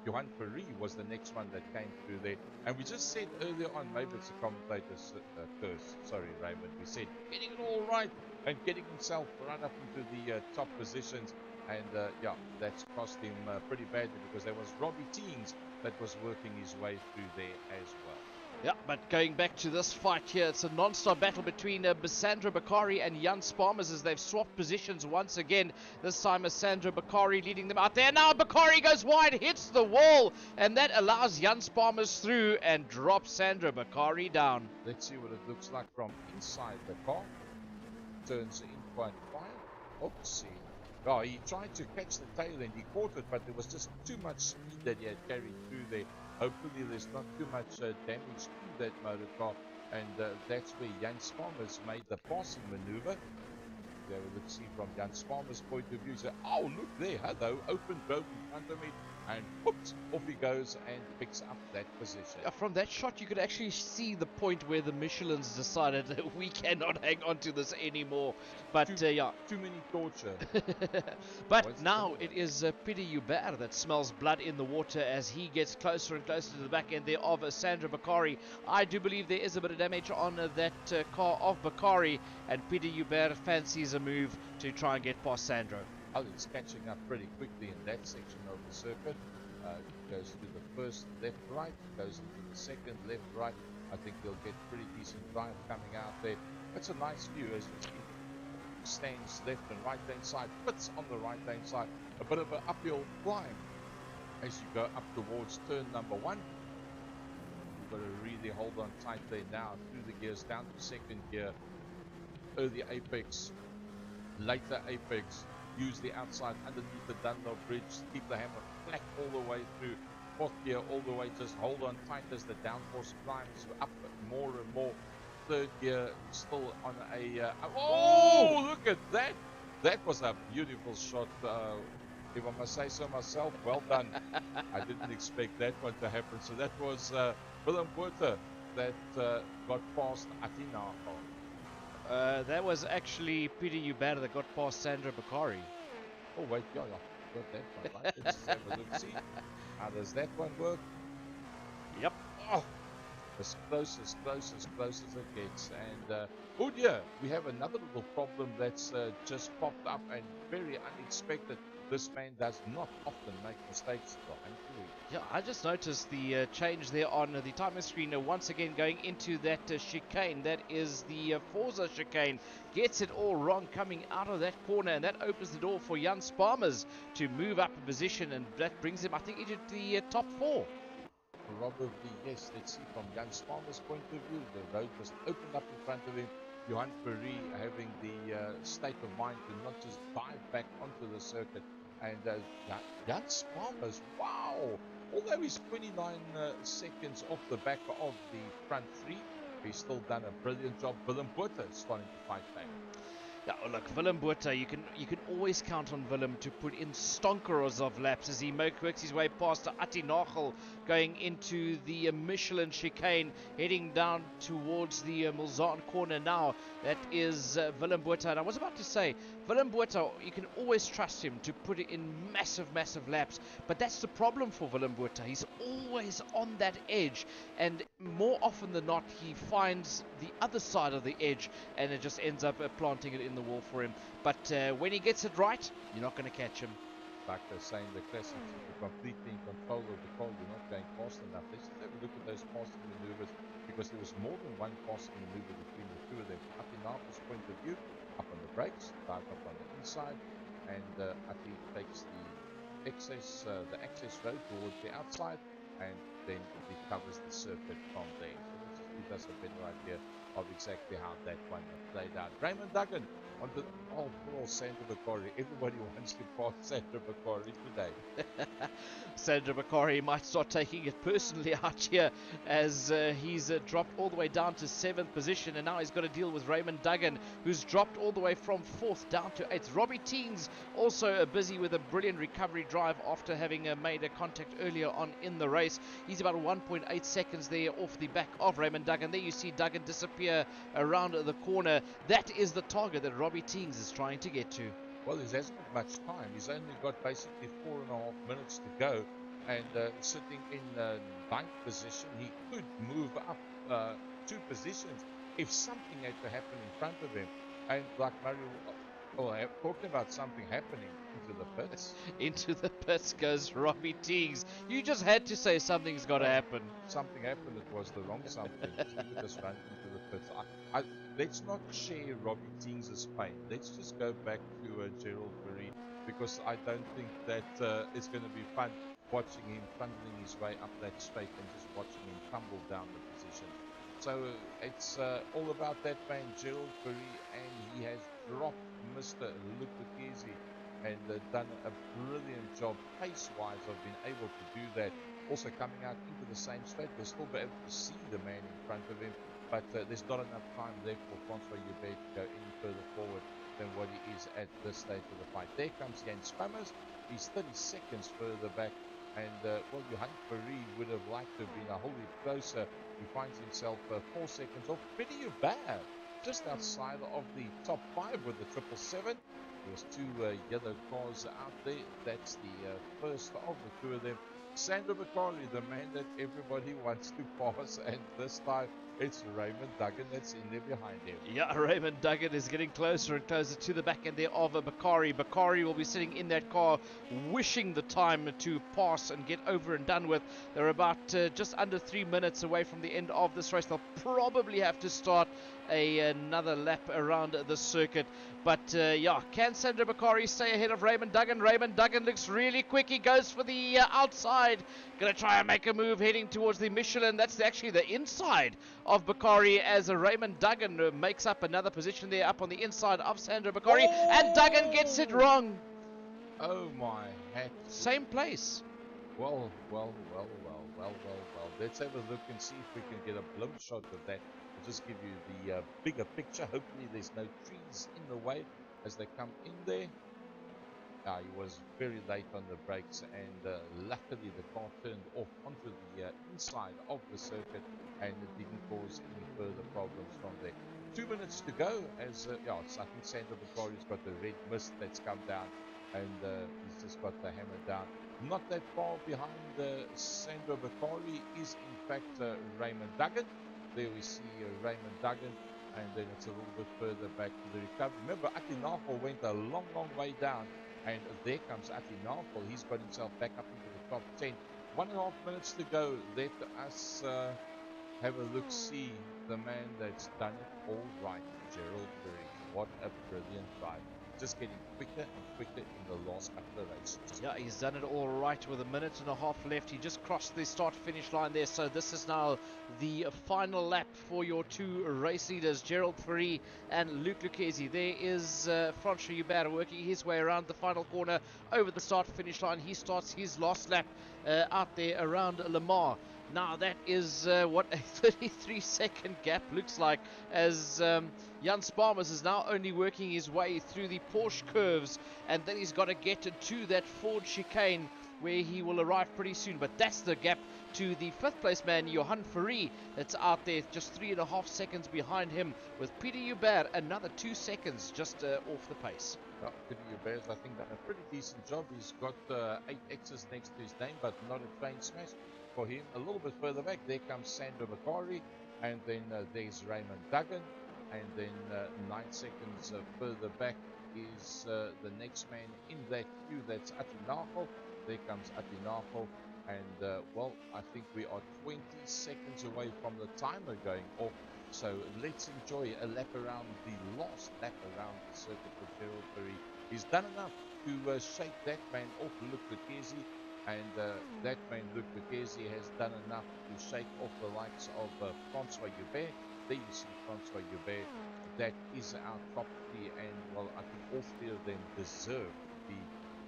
Johan Ferry was the next one that came through there. And we just said earlier on, maybe it's a commentator's curse. Sorry, Raymond. We said getting it all right and getting himself right up into the top positions. And yeah, that's cost him pretty badly, because there was Robbie Teens that was working his way through there as well. Yeah, but going back to this fight here, it's a non-stop battle between Sandro Bakari and Jan Sparmers as they've swapped positions once again. This time Sandro Bakari leading them out there. Now Bakari goes wide, hits the wall, and that allows Jan Sparmers through and drops Sandro Bakari down. Let's see what it looks like from inside the car. Turns in quite fine. Oopsie. Oh, he tried to catch the tail and he caught it, but there was just too much speed that he had carried through there. Hopefully there's not too much damage to that motor car, and that's where Jan Sparmers made the passing maneuver. There we look, see from Jan Sparmers' point of view, say, oh look there, hello, open road in front of me, and whoops, off he goes and picks up that position. From that shot you could actually see the point where the Michelins decided that we cannot hang on to this anymore, but yeah. Too many torture. But now it is Peter Hubert that smells blood in the water as he gets closer and closer to the back end there of Sandro Bakari. I do believe there is a bit of damage on that car of Bakari, and Peter Hubert fancies a move to try and get past Sandro. Oh, it's catching up pretty quickly in that section of the circuit. Goes to the first left-right, goes into the second left-right. I think they'll get pretty decent drive coming out there. It's a nice view as you see. Stands left and right hand side, fits on the right hand side. A bit of an uphill climb as you go up towards turn number 1. You've got to really hold on tight there now through the gears down to second gear. Early apex, later apex. Use the outside underneath the Dunlop bridge. Keep the hammer flat all the way through. Fourth gear all the way. Just hold on tight as the downforce climbs up more and more. Third gear still on a... oh, look at that! That was a beautiful shot. If I must say so myself, well done. I didn't expect that one to happen. So that was Willem Botha that got past Atina. That was actually Peter Hubert that got past Sandro Bakari. Oh wait, yeah, got that one right. Let's have a look, see. How does that one work? Yep. Oh, as close as it gets. And oh dear, we have another little problem that's just popped up and very unexpected. This man does not often make mistakes. Yeah, I just noticed the change there on the timing screen. Once again going into that chicane. That is the Forza chicane. Gets it all wrong coming out of that corner, and that opens the door for Jan Sparmers to move up a position, and that brings him, I think, into the top 4. Probably, yes. Let's see, from Jan Sparmers' point of view, the road just opened up in front of him. Johan Ferry having the state of mind to not just dive back onto the circuit. And Jan Sparmers, wow! Although he's 29 seconds off the back of the front 3, he's still done a brilliant job. Willem Botha is starting to fight back. Yeah, look, Willem Botha, you can always count on Willem to put in stonkers of laps as he works his way past Ati Nagel, going into the Michelin chicane, heading down towards the Mulzan corner now. That is Willem Botha. And I was about to say, Willem Botha, you can always trust him to put it in massive laps, but that's the problem for Willem Botha. He's always on that edge, and more often than not, he finds the other side of the edge, and it just ends up planting it in the wall for him. But when he gets it right, you're not going to catch him. Like they're saying, the classics, if you're completely in control of the car, you're not going fast enough. Let's just have a look at those passing maneuvers, because there was more than one passing maneuver between the two of them. From Atinapo's point of view, up on the brakes, dives up on the inside, and Ati takes the access road towards the outside, and then recovers the circuit from there. So that just gives us a better idea of exactly how that one played out. Raymond Duggan on the poor Sandra Bakari. Everybody wants to pass Sandra Bakari today. Sandra Bakari might start taking it personally out here as he's dropped all the way down to 7th position, and now he's got to deal with Raymond Duggan, who's dropped all the way from 4th down to 8th. Robbie Teens also busy with a brilliant recovery drive after having made a contact earlier on in the race. He's about 1.8 seconds there off the back of Raymond Duggan. There you see Duggan disappear around the corner. That is the target that Robbie Teens is trying to get to. Well, he hasn't got much time. He's only got basically 4.5 minutes to go, and sitting in 9th position, he could move up 2 positions if something had to happen in front of him. And like Mario, talking about something happening into the pits. Into the pits goes Robbie Teagues. You just had to say something's got to happen. Something happened. It was the wrong something. He would just run into the pits. Let's not share Robbie Teagues' pain. Let's just go back to Gerald Fourie, because I don't think that it's going to be fun watching him thundering his way up that straight and just watching him tumble down the position. So it's all about that man, Gerald Fourie, and he has dropped Mr. Luc Lucchesi and done a brilliant job pace-wise of being able to do that. Also coming out into the same straight, they'll still be able to see the man in front of him, but there's not enough time left for Francois Joubert to go any further forward than what he is at this stage of the fight. There comes Jens Spammers. He's 30 seconds further back, and well, Johan Fourie would have liked to have been a whole lot closer. He finds himself 4 seconds off. Pretty bad, just outside of the top 5 with the 777. There's 2 yellow cars out there. That's the first of the 2 of them. Sandra Bakari, the man that everybody wants to pass, and this time it's Raymond Duggan that's in there behind him. Yeah, Raymond Duggan is getting closer and closer to the back end there of Bakari. Bakari will be sitting in that car wishing the time to pass and get over and done with. They're about just under 3 minutes away from the end of this race. They'll probably have to start another lap around the circuit. But yeah, can Sandra Bakari stay ahead of Raymond Duggan? Raymond Duggan looks really quick. He goes for the outside. Going to try and make a move heading towards the Michelin. That's actually the inside of Bakari as Raymond Duggan makes up another position there up on the inside of Sandra Bakari. Oh! And Duggan gets it wrong. Oh my heck. Same place. Well. Let's have a look and see if we can get a blown shot of that. I'll just give you the bigger picture. Hopefully there's no trees in the way as they come in there. He was very late on the brakes, and luckily the car turned off onto the inside of the circuit, and it didn't cause any further problems from there. 2 minutes to go as, I think Sandra Bakari's got the red mist that's come down, and he's just got the hammer down. Not that far behind Sandra Bakari is in fact Raymond Duggan. There we see Raymond Duggan, and then it's a little bit further back to the recovery. Remember, Ati Nagel went a long way down, and there comes Ati Nagel. He's got himself back up into the top 10. 1.5 minutes to go. Let us have a look, see the man that's done it all right, Gerald Fourie. What a brilliant drive. Just getting quicker and quicker in the last couple of races. Yeah, he's done it all right with 1.5 minutes left. He just crossed the start-finish line there. So this is now the final lap for your 2 race leaders, Gerald Fourie and Luc Lucchesi. There is Francois Joubert working his way around the final corner over the start-finish line. He starts his last lap out there around Le Mans. Now that is what a 33-second gap looks like, as Jan Sparmers is now only working his way through the Porsche curves, and then he's got to get to that Ford chicane where he will arrive pretty soon. But that's the gap to the 5th place man, Johan Fourie, that's out there just 3.5 seconds behind him, with Peter Joubert another 2 seconds just off the pace. Well, Peter Joubert's, I think, done a pretty decent job. He's got 8 X's next to his name, but not a train smash for him. A little bit further back, there comes Sandra Bakari, and then there's Raymond Duggan, and then 9 seconds further back is the next man in that queue. That's Ati Nagel. There comes Ati Nagel, and well, I think we are 20 seconds away from the timer going off. So let's enjoy a lap around the last lap around the circuit for Gerald Perry. He's done enough to shake that man off, Luc Lucchesi, and that man, Luc Lucchesi, has done enough to shake off the likes of Francois Joubert. There you see Francois Joubert. That is our top three, and well, I think all three of them deserve to be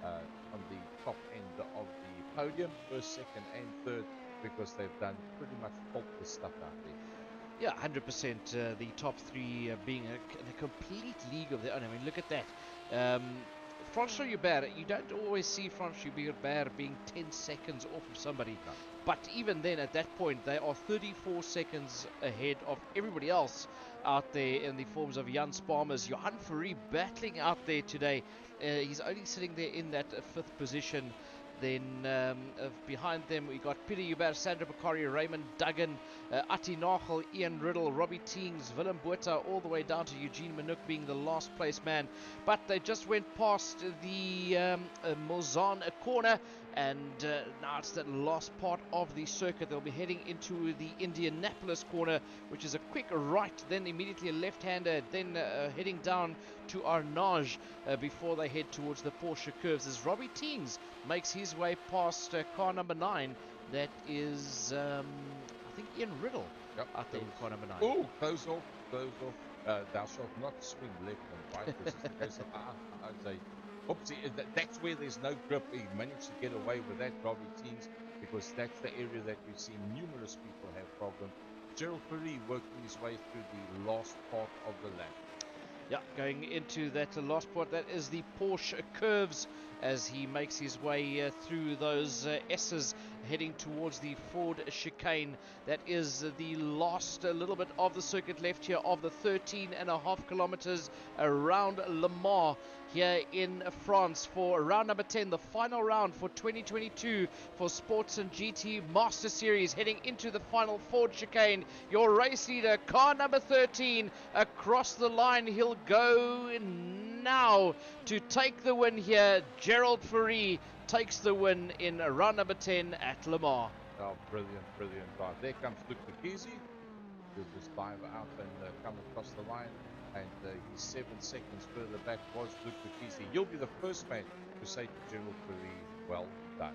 on the top end of the podium, first, second, and third, because they've done pretty much faultless stuff out there. Yeah, 100%. The top three being in a complete league of their own. I mean, look at that. Francois Joubert, you don't always see Francois Joubert being 10 seconds off of somebody. No. But even then, at that point, they are 34 seconds ahead of everybody else out there in the forms of Jan Sparmers. Johan Fourie battling out there today. He's only sitting there in that fifth position. Then behind them we got Peter Joubert, Sandra Bakari, Raymond Duggan, Atti Nagel, Ian Riddle, Robbie Teings, Willem Botha, all the way down to Eugene Minuk being the last place man. But they just went past the Mulzan corner, and now it's that last part of the circuit. They'll be heading into the Indianapolis corner, which is a quick right, then immediately a left-hander, then heading down to Arnage before they head towards the Porsche curves as Robbie Teings makes his way past car number 9. That is, I think, Ian Riddle out there in car number 9. Oh, close off. Thou shalt not swing left and right. This is the case of I'd say, oopsie, that's where there's no grip. He managed to get away with that, Robbie Teings, because that's the area that you see numerous people have problem. Gerald Fourie working his way through the last part of the lap. Yeah, going into that last part, that is the Porsche curves as he makes his way through those S's heading towards the Ford chicane. That is the last little bit of the circuit left here of the 13.5 kilometers around Le Mans here in France for round number 10, the final round for 2022 for Sports and GT Master Series, heading into the final Ford chicane. Your race leader, car number 13, across the line. He'll go now to take the win here. Gerald Fourie takes the win in round number 10 at Le Mans. Oh, brilliant drive. There comes Luc Lucchesi. He'll just dive out and come across the line. And he's 7 seconds further back was Luc Lucchesi. You'll be the first man to say to Gerald Fourie, well done.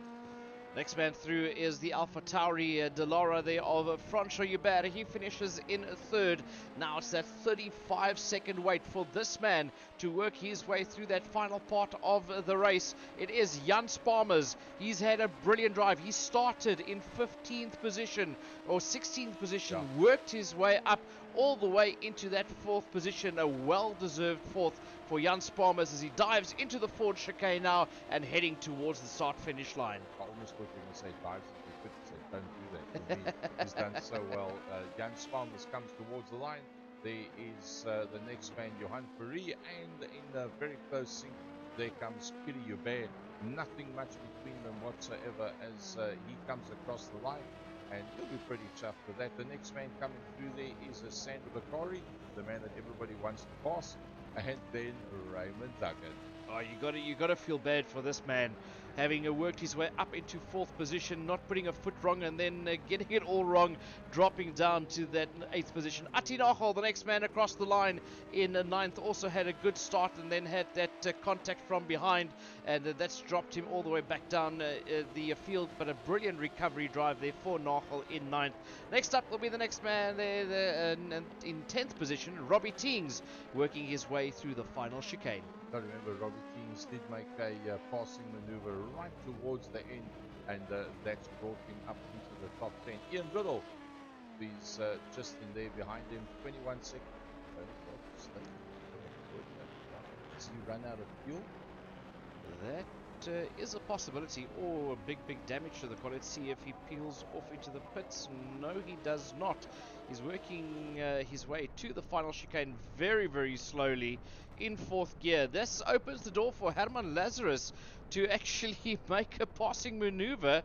Next man through is the Alpha Tauri Dallara there of Francois Joubert. He finishes in third. Now it's that 35-second wait for this man to work his way through that final part of the race. It is Jan Sparmers. He's had a brilliant drive. He started in 15th position or 16th position, worked his way up all the way into that 4th position. A well-deserved 4th for Jan Sparmers as he dives into the Ford chicane now and heading towards the start-finish line. I almost thought you were going to say dives. You could say don't do that. For me, he's done so well. Jan Sparmers comes towards the line. There is the next man, Johan Fourie, and in a very close sync, there comes Peter Joubert. Nothing much between them whatsoever as he comes across the line. And he'll be pretty chuffed with that. The next man coming through there is Sandra Bakari, the man that everybody wants to pass, and then Raymond Duggan. Oh, you got to feel bad for this man, having worked his way up into 4th position, not putting a foot wrong, and then getting it all wrong, dropping down to that 8th position. Atti Nagel, the next man across the line in 9th, also had a good start and then had that contact from behind, and that's dropped him all the way back down the field. But a brilliant recovery drive there for Nagel in 9th. Next up will be the next man there in 10th position, Robbie Teings, working his way through the final chicane. I remember Robbie Teings did make a passing maneuver right towards the end, and that's brought him up into the top 10. Ian Riddle is just in there behind him, 21 seconds. Does he run out of fuel? That is a possibility, or big damage to the car. Let's see if he peels off into the pits. No, he does not. He's working his way to the final chicane very slowly in 4th gear. This opens the door for Herman Lazarus to actually make a passing maneuver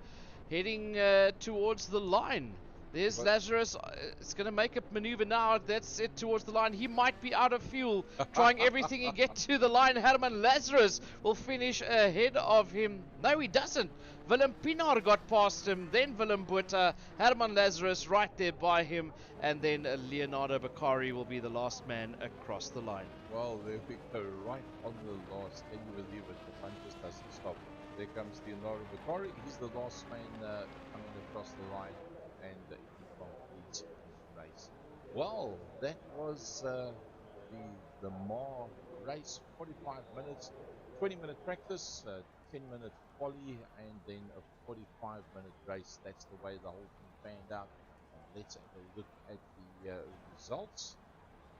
heading towards the line. There's But Lazarus. It's going to make a maneuver now. That's it towards the line. He might be out of fuel. Trying everything to get to the line. Herman Lazarus will finish ahead of him. No, he doesn't. Willem Pinaar got past him. Then Willem Botha. Herman Lazarus right there by him. And then Leonardo Bakari will be the last man across the line. well, there we go, right on the last. Can you believe it? The fun just doesn't stop. There comes Leonardo Bakari. He's the last man coming across the line, and he completes his race. Well, that was the Lamar race. 45 minutes, 20-minute practice, 10-minute quali, and then a 45-minute race. That's the way the whole thing panned out. And let's have a look at the results.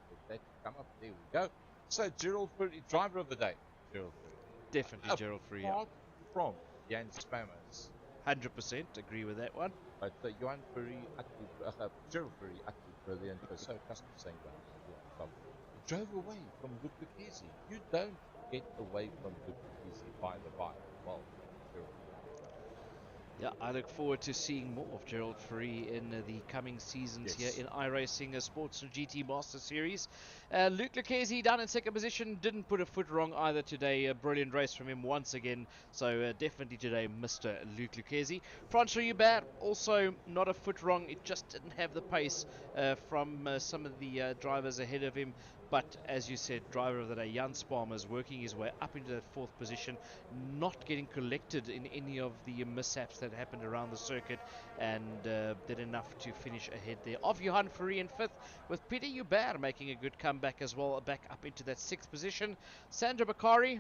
Get that to come up. There we go. So Gerald Fourie, driver of the day. Gerald Fourie. Definitely Gerald Fourie. Apart from Jan Spammers. 100% agree with that one. But Johan Fourie, Gerald Fourie, utterly brilliant. So custom saying that. He drove away from Luke Lucchese. You don't get away from Luke Lucchese by the by. Well, Gerald. Yeah, I look forward to seeing more of Gerald Fourie in the coming seasons here in iRacing Sports and GT Master Series. Luke Lucchese down in second position, didn't put a foot wrong either today. A brilliant race from him once again. So definitely today, Mr. Luke Lucchese. Francois Hubert, also not a foot wrong. It just didn't have the pace from some of the drivers ahead of him. But as you said, driver of the day, Jan Sparmers, working his way up into that fourth position, not getting collected in any of the mishaps that happened around the circuit, and did enough to finish ahead there of Johan Fourie in fifth, with Peter Hubert making a good comeback as well, back up into that sixth position. Sandra Bakari,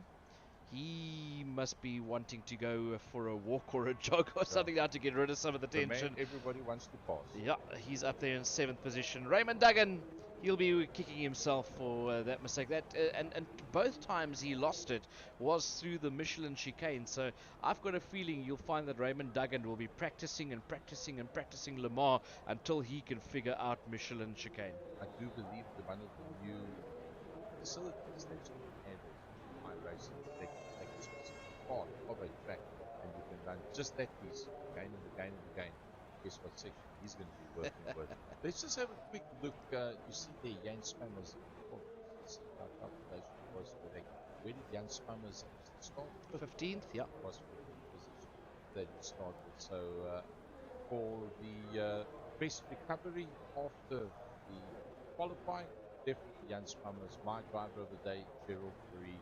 he must be wanting to go for a walk or a jog or something now to get rid of some of the tension. Man everybody wants to pass. Yeah, he's up there in seventh position. Raymond Duggan, he'll be kicking himself for that mistake. That and both times he lost it was through the Michelin chicane. So I've got a feeling you'll find that Raymond Duggan will be practicing and practicing and practicing Le Mans until he can figure out Michelin chicane. I do believe that one of the new facilities that you can add iRacing, they can take a specific part of a track and you can run just that piece again and again and again. Guess what section he's going to be working with. Let's just have a quick look. You see there, Jan Spammers. Our calculation was correct. Where did Jan Spammers actually start? 15th, yeah. Was 15th position that he started. So for the best recovery after the qualifying, definitely Jan Spammers, my driver of the day, Gerald Fourie,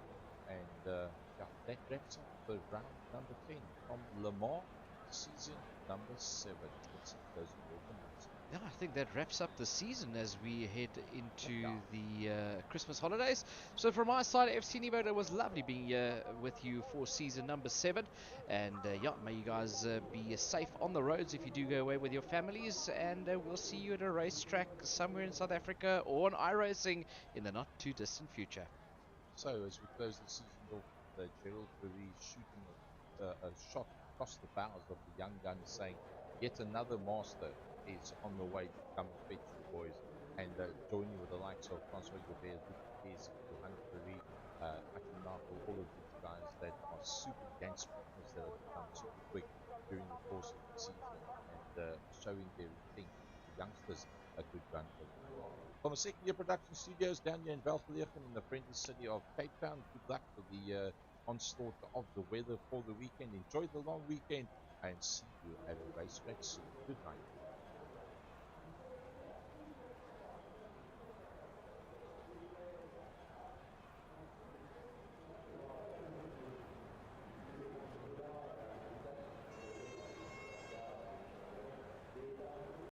and yeah, that wraps up the round number 10 from Le Mans season number 7. Let's see those organized. Yeah, I think that wraps up the season as we head into the Christmas holidays. So from my side, FC Nebo, it was lovely being here with you for season number 7. And yeah, may you guys be safe on the roads if you do go away with your families. And we'll see you at a racetrack somewhere in South Africa or on iRacing in the not too distant future. So as we close the season off, Gerald Fourie shooting a shot across the bows of the young gun, saying, yet another master is on the way to come and fetch you boys, and join you with the likes of Francois Hubert, Lucas, Johan Fourie, Akinako, all of these guys that are super dense partners that have become super quick during the course of the season, and showing their intent to youngsters a good run for them. From the second year production studios down here in Velgelegen in the friendly city of Cape Town, good luck for the onslaught of the weather for the weekend. Enjoy the long weekend and see you at a racetrack soon. Good night.